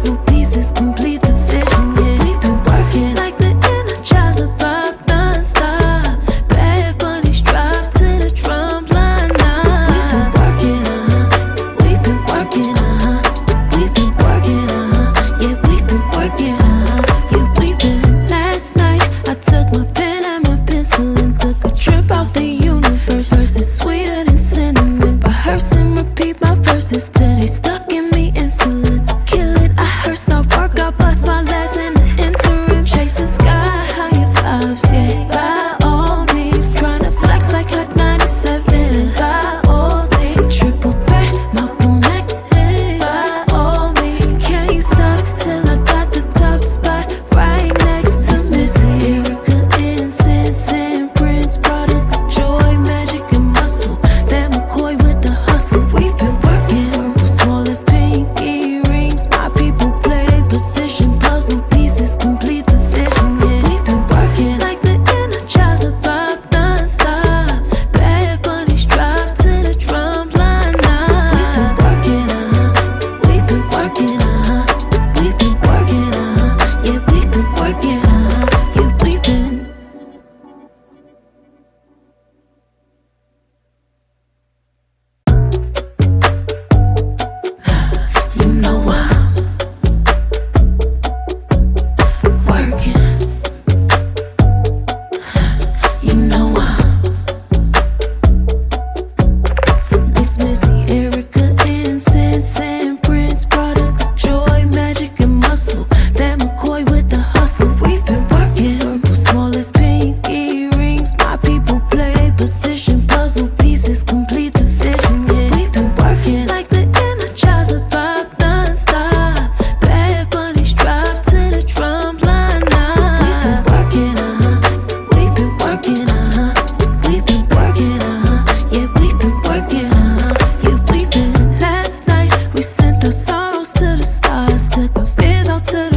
puzzle pieces complete the vision. Yeah, we've been working like the Energizer Bob non-stop. Bad bunnies drive to the drum line now. We've been working, we've been working, yeah, we've been working, yeah, we've been. Last night I took my pen and my pencil and took a trip out the universe. Verses sweeter than cinnamon. Rehearse and repeat my verses till they stuck in me insulin. Kill it, I hearse, I work, I bust my last in the interim. Chasing sky, higher vibes, yeah. By all means, tryna flex like Hot 97. By all means, triple threat, Malcolm X. By all means, can't stop till I got the top spot right next to Missy, Erica, Incense, and Prince. Product of joy, magic, and muscle. Van McCoy with the hustle. We've been working. Circle small as pinky rings. My people play their position. Puzzle pieces complete the vision. Yeah, we've been working like the Energizer Bob non-stop. Bad bunnies drive to the drum line now. We've been working, we've been working, yeah, we've been working, yeah, we've been. You know I'm working. You know I'm Mix Missy, Erica, Incense, and Prince. Product of joy, magic, and muscle. Van McCoy with the hustle. We've been working. Circle small as pinky rings. My people play their position. Puzzle pieces complete the vision. Yeah, we've been working like the Energizer Bob non-stop. Bad bunnies drive to the drum line now. We've been working, we've been working, yeah, we've been working, yeah, we've been. Last night we sent our sorrows to the stars, took our fears out to the